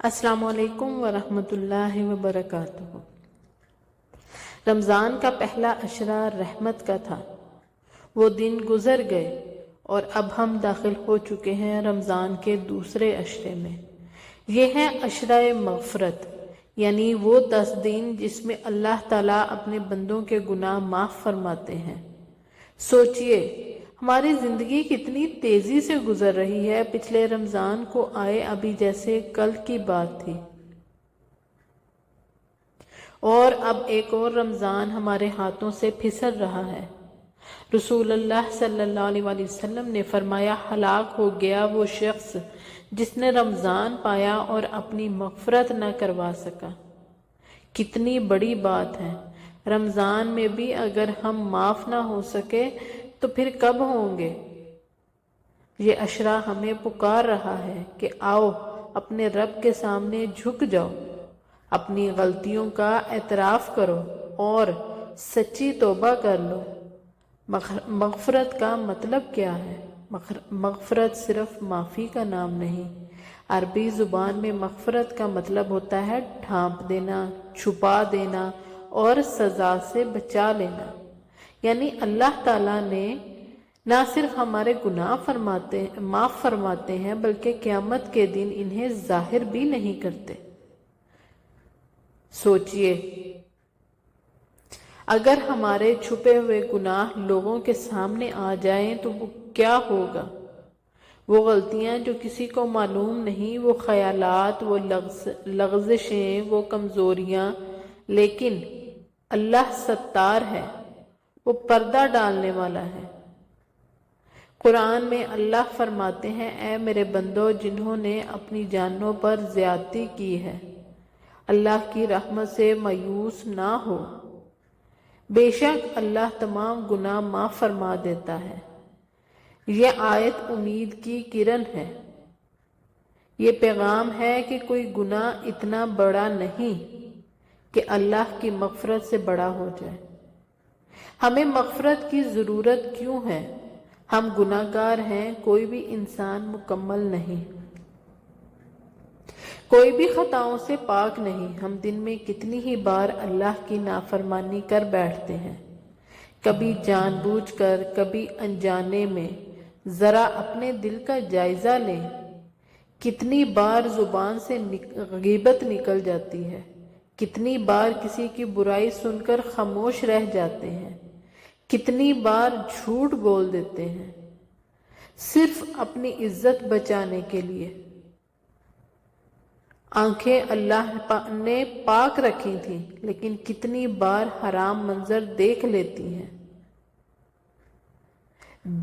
السلام علیکم ورحمۃ اللہ وبرکاتہ۔ رمضان کا پہلا عشرہ رحمت کا تھا۔ وہ دن گزر گئے اور اب ہم داخل ہو چکے ہیں رمضان کے دوسرے عشرے میں۔ یہ ہے عشرہ مغفرت، یعنی وہ 10 دن جس میں اللہ تعالیٰ اپنے بندوں کے گناہ معاف فرماتے ہیں۔ سوچئے ہماری زندگی کتنی تیزی سے گزر رہی ہے۔ پچھلے رمضان کو آئے ابھی جیسے کل کی بات تھی، اور اب ایک اور رمضان ہمارے ہاتھوں سے پھسل رہا ہے۔ رسول اللہ صلی اللہ علیہ وسلم نے فرمایا، ہلاک ہو گیا وہ شخص جس نے رمضان پایا اور اپنی مغفرت نہ کروا سکا۔ کتنی بڑی بات ہے۔ رمضان میں بھی اگر ہم معاف نہ ہو سکے تو پھر کب ہوں گے؟ یہ عشرہ ہمیں پکار رہا ہے کہ آؤ اپنے رب کے سامنے جھک جاؤ، اپنی غلطیوں کا اعتراف کرو اور سچی توبہ کر لو۔ مغفرت کا مطلب کیا ہے؟ مغفرت صرف معافی کا نام نہیں۔ عربی زبان میں مغفرت کا مطلب ہوتا ہے ڈھانپ دینا، چھپا دینا اور سزا سے بچا لینا۔ یعنی اللہ تعالیٰ نے نہ صرف ہمارے گناہ معاف فرماتے ہیں بلکہ قیامت کے دن انہیں ظاہر بھی نہیں کرتے۔ سوچئے اگر ہمارے چھپے ہوئے گناہ لوگوں کے سامنے آ جائیں تو وہ کیا ہوگا؟ وہ غلطیاں جو کسی کو معلوم نہیں، وہ خیالات، وہ لغزشیں، وہ کمزوریاں، لیکن اللہ ستار ہے، وہ پردہ ڈالنے والا ہے۔ قرآن میں اللہ فرماتے ہیں، اے میرے بندو جنہوں نے اپنی جانوں پر زیادتی کی ہے، اللہ کی رحمت سے مایوس نہ ہو، بے شک اللہ تمام گناہ معاف فرما دیتا ہے۔ یہ آیت امید کی کرن ہے۔ یہ پیغام ہے کہ کوئی گناہ اتنا بڑا نہیں کہ اللہ کی مغفرت سے بڑا ہو جائے۔ ہمیں مغفرت کی ضرورت کیوں ہے؟ ہم گناہ گار ہیں، کوئی بھی انسان مکمل نہیں، کوئی بھی خطاؤں سے پاک نہیں۔ ہم دن میں کتنی ہی بار اللہ کی نافرمانی کر بیٹھتے ہیں، کبھی جان بوجھ کر، کبھی انجانے میں۔ ذرا اپنے دل کا جائزہ لیں، کتنی بار زبان سے غیبت نکل جاتی ہے، کتنی بار کسی کی برائی سن کر خاموش رہ جاتے ہیں، کتنی بار جھوٹ بول دیتے ہیں صرف اپنی عزت بچانے کے لیے۔ آنکھیں اللہ نے پاک رکھی تھیں لیکن کتنی بار حرام منظر دیکھ لیتی ہیں۔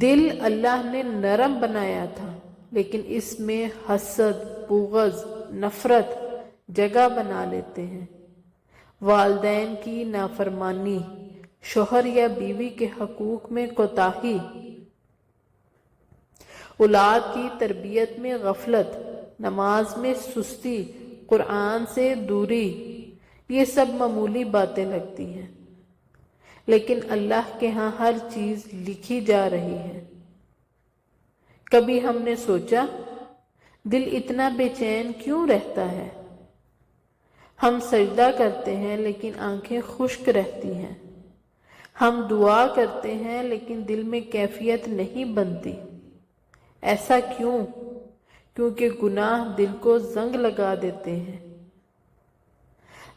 دل اللہ نے نرم بنایا تھا لیکن اس میں حسد، بغض، نفرت جگہ بنا لیتے ہیں۔ والدین کی نافرمانی، شوہر یا بیوی کے حقوق میں کوتاہی، اولاد کی تربیت میں غفلت، نماز میں سستی، قرآن سے دوری، یہ سب معمولی باتیں لگتی ہیں لیکن اللہ کے ہاں ہر چیز لکھی جا رہی ہے۔ کبھی ہم نے سوچا دل اتنا بے چین کیوں رہتا ہے؟ ہم سجدہ کرتے ہیں لیکن آنکھیں خشک رہتی ہیں، ہم دعا کرتے ہیں لیکن دل میں کیفیت نہیں بنتی۔ ایسا کیوں؟ کیونکہ گناہ دل کو زنگ لگا دیتے ہیں۔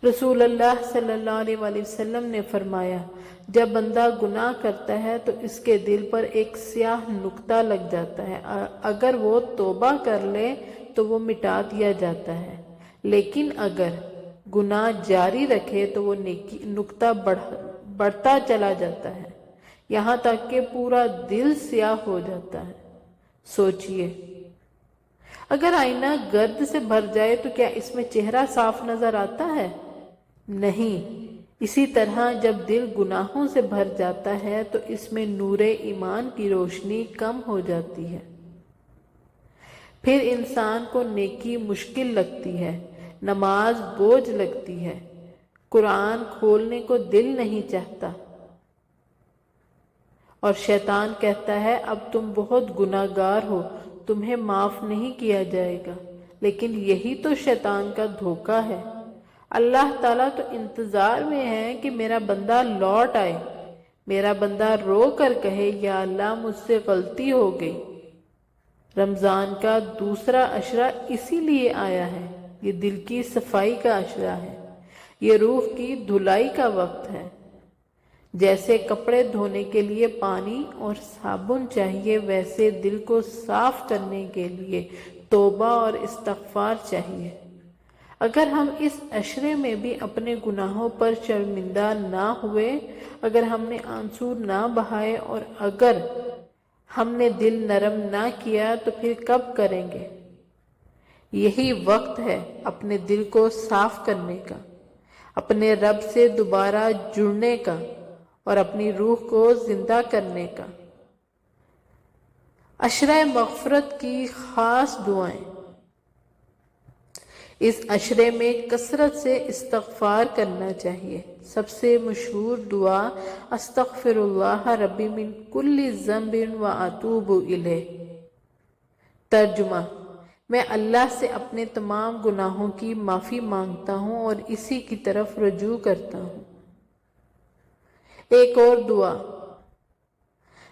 رسول اللہ صلی اللہ علیہ وسلم نے فرمایا، جب بندہ گناہ کرتا ہے تو اس کے دل پر ایک سیاہ نقطہ لگ جاتا ہے، اگر وہ توبہ کر لے تو وہ مٹا دیا جاتا ہے، لیکن اگر گناہ جاری رکھے تو وہ نقطہ بڑھتا چلا جاتا ہے، یہاں تک کہ پورا دل سیاہ ہو جاتا ہے۔ سوچئے اگر آئینہ گرد سے بھر جائے تو کیا اس میں چہرہ صاف نظر آتا ہے؟ نہیں۔ اسی طرح جب دل گناہوں سے بھر جاتا ہے تو اس میں نور ایمان کی روشنی کم ہو جاتی ہے، پھر انسان کو نیکی مشکل لگتی ہے، نماز بوجھ لگتی ہے، قرآن کھولنے کو دل نہیں چاہتا، اور شیطان کہتا ہے اب تم بہت گناہ گار ہو، تمہیں معاف نہیں کیا جائے گا۔ لیکن یہی تو شیطان کا دھوکہ ہے۔ اللہ تعالیٰ تو انتظار میں ہے کہ میرا بندہ لوٹ آئے، میرا بندہ رو کر کہے یا اللہ مجھ سے غلطی ہو گئی۔ رمضان کا دوسرا عشرہ اسی لیے آیا ہے، یہ دل کی صفائی کا عشرہ ہے، یہ روح کی دھلائی کا وقت ہے۔ جیسے کپڑے دھونے کے لیے پانی اور صابن چاہیے، ویسے دل کو صاف کرنے کے لیے توبہ اور استغفار چاہیے۔ اگر ہم اس عشرے میں بھی اپنے گناہوں پر شرمندہ نہ ہوئے، اگر ہم نے آنسو نہ بہائے اور اگر ہم نے دل نرم نہ کیا تو پھر کب کریں گے؟ یہی وقت ہے اپنے دل کو صاف کرنے کا، اپنے رب سے دوبارہ جڑنے کا اور اپنی روح کو زندہ کرنے کا۔ عشرہ مغفرت کی خاص دعائیں۔ اس عشرے میں کثرت سے استغفار کرنا چاہیے۔ سب سے مشہور دعا استغفر اللہ ربی من کل ذنب و اتوب الیہ۔ ترجمہ: میں اللہ سے اپنے تمام گناہوں کی معافی مانگتا ہوں اور اسی کی طرف رجوع کرتا ہوں۔ ایک اور دعا،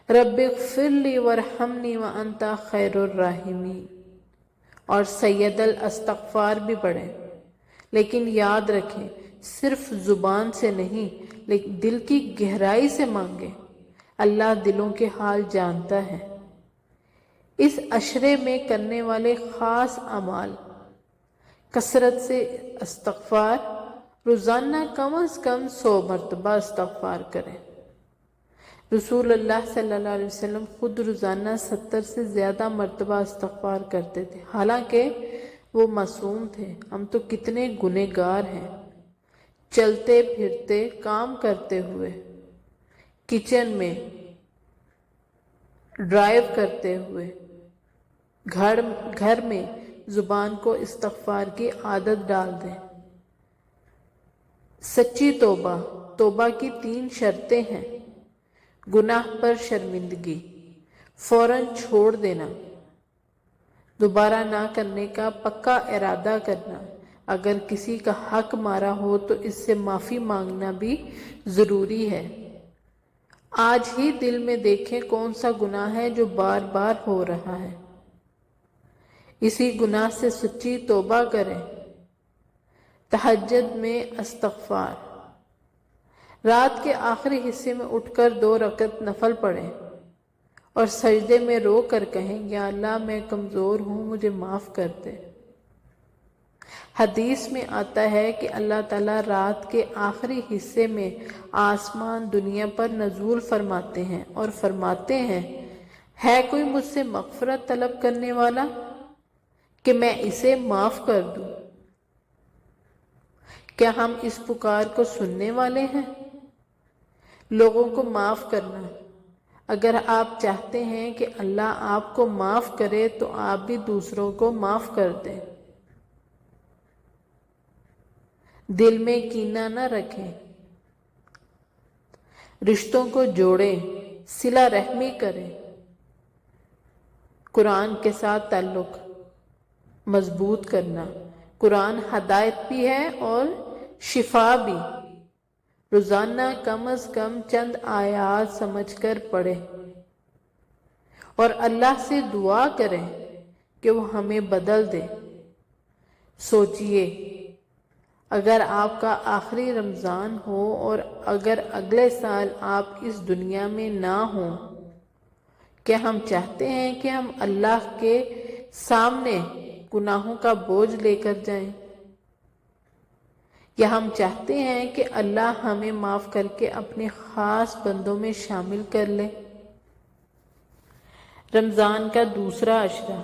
رب اغفر لی وارحمنی وانت خیر الراحمین، اور سید الاستغفار بھی پڑھیں۔ لیکن یاد رکھیں، صرف زبان سے نہیں لیکن دل کی گہرائی سے مانگیں۔ اللہ دلوں کے حال جانتا ہے۔ اس عشرے میں کرنے والے خاص اعمال: کثرت سے استغفار، روزانہ کم از کم 100 مرتبہ استغفار کریں۔ رسول اللہ صلی اللہ علیہ وسلم خود روزانہ 70 سے زیادہ مرتبہ استغفار کرتے تھے، حالانکہ وہ معصوم تھے۔ ہم تو کتنے گنہگار ہیں، چلتے پھرتے، کام کرتے ہوئے، کچن میں، ڈرائیو کرتے ہوئے، گھر میں زبان کو استغفار کی عادت ڈال دیں۔ سچی توبہ۔ توبہ کی 3 شرطیں ہیں: گناہ پر شرمندگی، فوراً چھوڑ دینا، دوبارہ نہ کرنے کا پکا ارادہ کرنا، اگر کسی کا حق مارا ہو تو اس سے معافی مانگنا بھی ضروری ہے۔ آج ہی دل میں دیکھیں کون سا گناہ ہے جو بار بار ہو رہا ہے، اسی گناہ سے سچی توبہ کریں۔ تہجد میں استغفار۔ رات کے آخری حصے میں اٹھ کر 2 رکعت نفل پڑھیں اور سجدے میں رو کر کہیں یا اللہ میں کمزور ہوں، مجھے معاف کر دے۔ حدیث میں آتا ہے کہ اللہ تعالیٰ رات کے آخری حصے میں آسمان دنیا پر نزول فرماتے ہیں اور فرماتے ہیں، ہے کوئی مجھ سے مغفرت طلب کرنے والا کہ میں اسے معاف کر دوں؟ کیا ہم اس پکار کو سننے والے ہیں؟ لوگوں کو معاف کرنا۔ اگر آپ چاہتے ہیں کہ اللہ آپ کو معاف کرے تو آپ بھی دوسروں کو معاف کر دیں۔ دل میں کینہ نہ رکھیں، رشتوں کو جوڑیں، صلہ رحمی کریں، قرآن کے ساتھ تعلق مضبوط کرنا۔ قرآن ہدایت بھی ہے اور شفا بھی۔ روزانہ کم از کم چند آیات سمجھ کر پڑھیں اور اللہ سے دعا کریں کہ وہ ہمیں بدل دے۔ سوچئے، اگر آپ کا آخری رمضان ہو اور اگر اگلے سال آپ اس دنیا میں نہ ہوں، کیا ہم چاہتے ہیں کہ ہم اللہ کے سامنے گناہوں کا بوجھ لے کر جائیں؟ یا ہم چاہتے ہیں کہ اللہ ہمیں معاف کر کے اپنے خاص بندوں میں شامل کر لے؟ رمضان کا دوسرا عشرہ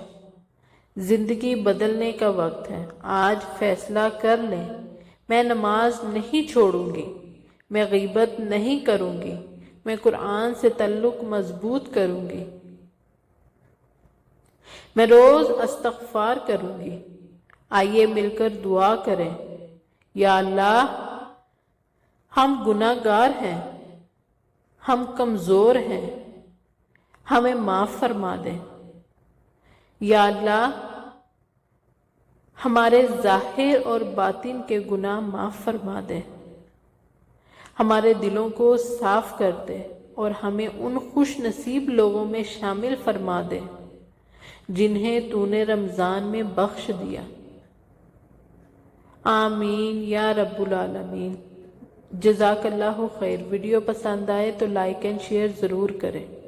زندگی بدلنے کا وقت ہے۔ آج فیصلہ کر لیں، میں نماز نہیں چھوڑوں گی، میں غیبت نہیں کروں گی، میں قرآن سے تعلق مضبوط کروں گی، میں روز استغفار کروں گی۔ آئیے مل کر دعا کریں، یا اللہ ہم گناہ گار ہیں، ہم کمزور ہیں، ہمیں معاف فرما دیں۔ یا اللہ ہمارے ظاہر اور باطن کے گناہ معاف فرما دے، ہمارے دلوں کو صاف کر دے اور ہمیں ان خوش نصیب لوگوں میں شامل فرما دے جنہیں تو نے رمضان میں بخش دیا۔ آمین یا رب العالمین۔ جزاک اللہ خیر۔ ویڈیو پسند آئے تو لائک اینڈ شیئر ضرور کریں۔